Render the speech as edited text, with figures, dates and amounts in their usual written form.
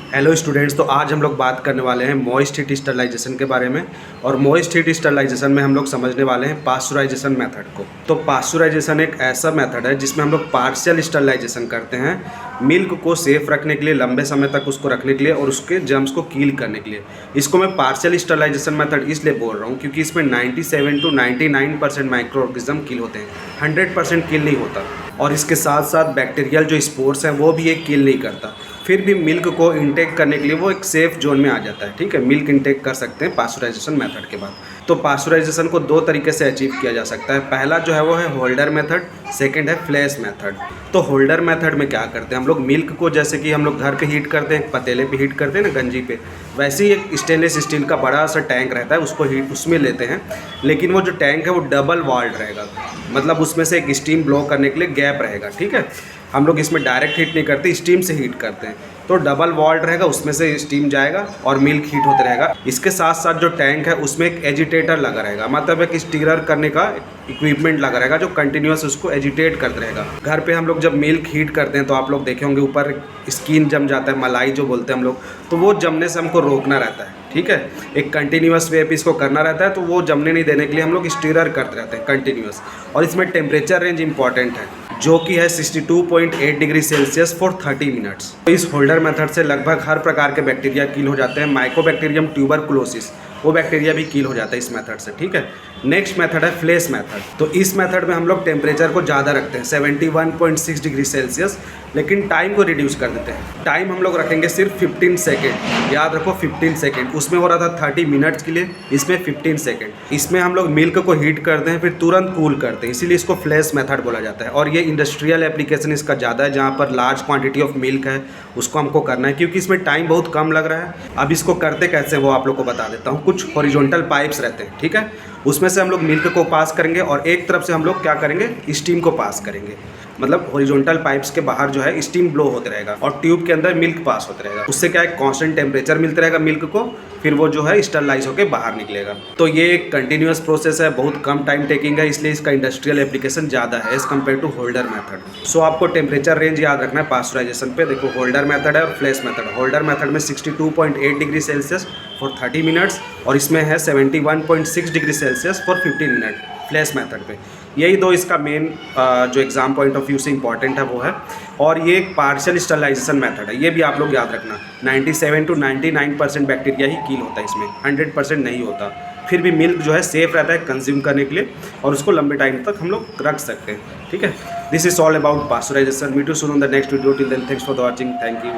Hello students, तो आज हम लोग बात करने वाले हैं मॉइस्ट हीट स्टरलाइजेशन के बारे में। और मॉइस्ट हीट स्टरलाइजेशन में हम लोग समझने वाले हैं पास्चुराइजेशन मेथड को। तो पास्चुराइजेशन एक ऐसा मेथड है जिसमें हम लोग पार्शियल स्टरलाइजेशन करते हैं मिल्क को सेफ रखने के लिए, लंबे समय तक उसको रखने के लिए और उसके जर्म्स को कील करने के लिए। इसको मैं पार्शियल स्टरलाइजेशन मेथड इसलिए बोल रहा हूँ क्योंकि इसमें 97 to 99% माइक्रो ऑर्गेनिज्म कील होते हैं, 100% कील नहीं होता। और इसके साथ साथ बैक्टीरियल जो स्पोर्स हैं वो भी एक कील नहीं करता। फिर भी मिल्क को इंटेक करने के लिए वो एक सेफ जोन में आ जाता है। ठीक है, मिल्क इंटेक कर सकते हैं पास्चुराइजेशन मेथड के बाद। तो पास्चुराइजेशन को दो तरीके से अचीव किया जा सकता है। पहला जो है वो है होल्डर मेथड, सेकंड है फ्लैश मेथड। तो होल्डर मेथड में क्या करते हैं हम लोग, मिल्क को जैसे कि हम लोग घर पे हीट करते हैं, पतीले पे हीट करते हैं ना, गंजी पे, वैसे ही एक स्टेनलेस स्टील का बड़ा सा टैंक रहता है, उसको हीट उसमें लेते हैं। लेकिन वो जो टैंक है वो डबल वॉल्ड रहेगा, मतलब उसमें से एक स्टीम ब्लो करने के लिए गैप रहेगा। ठीक है, हम लोग इसमें डायरेक्ट हीट नहीं करते, स्टीम से हीट करते हैं। तो डबल वॉल्ड रहेगा, उसमें से स्टीम जाएगा और मिल्क हीट होते रहेगा। इसके साथ साथ जो टैंक है उसमें एक एजिटेटर लगा रहेगा, मतलब एक स्टीरर करने का इक्विपमेंट लगा रहेगा जो कंटिन्यूस उसको एजिटेट करते रहेगा। घर पे हम लोग जब मिल्क हीट करते हैं तो आप लोग देखे होंगे ऊपर स्किन जम जाता है, मलाई जो बोलते हैं हम लोग, तो वो जमने से हमको रोकना रहता है। ठीक है, एक कंटिन्यूस वे पे इसको करना रहता है, तो वो जमने नहीं देने के लिए हम लोग स्टीरर करते रहते हैं कंटिन्यूस। और इसमें टेम्परेचर रेंज इंपॉर्टेंट है जो कि है 62.8 डिग्री सेल्सियस फॉर 30 मिनट्स। तो इस होल्डर मेथड से लगभग हर प्रकार के बैक्टीरिया कील हो जाते हैं। माइकोबैक्टीरियम ट्यूबरकुलोसिस वो बैक्टीरिया भी कील हो जाता है इस मेथड से। ठीक है, नेक्स्ट मेथड है फ्लैश मेथड। तो इस मेथड में हम लोग टेम्परेचर को ज़्यादा रखते हैं 71.6 डिग्री सेल्सियस, लेकिन टाइम को रिड्यूस कर देते हैं। टाइम हम लोग रखेंगे सिर्फ 15 सेकेंड, याद रखो 15 सेकेंड। उसमें हो रहा था 30 मिनट्स के लिए, इसमें 15 सेकेंड। इसमें हम लोग मिल्क को हीट करते हैं फिर तुरंत कूल करते हैं, इसीलिए इसको फ्लैश मेथड बोला जाता है। और ये इंडस्ट्रियल एप्लीकेशन इसका ज़्यादा है, जहाँ पर लार्ज क्वांटिटी ऑफ मिल्क है उसको हमको करना है, क्योंकि इसमें टाइम बहुत कम लग रहा है। अब इसको करते कैसे वो आप लोग को बता देता हूँ। कुछ हॉरिजॉन्टल पाइप्स रहते हैं, ठीक है, उसमें से हम लोग मिल्क को पास करेंगे और एक तरफ से हम लोग क्या करेंगे, स्टीम को पास करेंगे। मतलब हॉरिजॉन्टल पाइप्स के बाहर जो है स्टीम ब्लो होते रहेगा और ट्यूब के अंदर मिल्क पास होते रहेगा। उससे क्या है, कांस्टेंट टेम्परेचर मिलता रहेगा मिल्क को, फिर वो जो है स्टरलाइज होकर बाहर निकलेगा। तो ये एक कंटिन्यूस प्रोसेस है, बहुत कम टाइम टेकिंग है, इसलिए इसका इंडस्ट्रियल एप्लीकेशन ज़्यादा है as compare to holder method. So आपको टेम्परेचर रेंज याद रखना है पास्चुराइजेशन पे। देखो, होल्डर मेथड है और फ्लैश मेथड। होल्डर मेथड में 62.8 डिग्री सेल्सियस फॉर 30 मिनट्स और इसमें है 71.6 degree Celsius for 15 minute flash method पे। यही दो इसका मेन जो एग्जाम पॉइंट ऑफ व्यू से इंपॉर्टेंट है वो है। और ये एक पार्शियल स्टरलाइजेशन मेथड है, ये भी आप लोग याद रखना। 97 to 99% बैक्टीरिया ही कील होता है इसमें, 100% नहीं होता। फिर भी मिल्क जो है सेफ रहता है कंज्यूम करने के लिए और उसको लंबे टाइम तक हम लोग रख सकते हैं। ठीक है, this is all about pasteurisation. Meet you soon on the next video. Till then, thanks for the watching. Thank you.